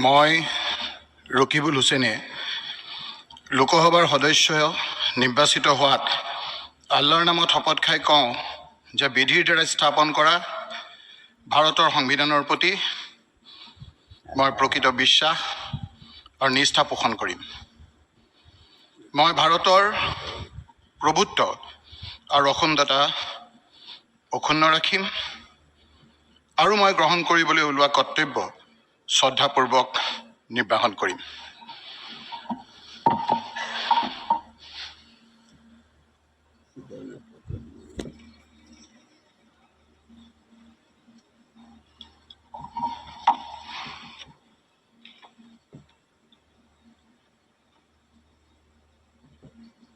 মই ৰকিবুল হুছেইনে লোকসভাৰ সদস্য নিৰ্বাচিত হোৱাত আল্লাহৰ নামত শপত খাই কওঁ যে বিধিৰ দ্বাৰা স্থাপন কৰা ভাৰতৰ সংবিধানৰ প্ৰতি মই প্ৰকৃত বিশ্বাস আৰু নিষ্ঠা পোষণ কৰিম। মই ভাৰতৰ প্ৰভুত্ব আৰু অখণ্ডতা অক্ষুণ্ণ ৰাখিম আৰু মই গ্ৰহণ কৰিবলৈ ওলোৱা কৰ্তব্য শ্ৰদ্ধাপূৰ্বক নিৰ্বাহন কৰিম।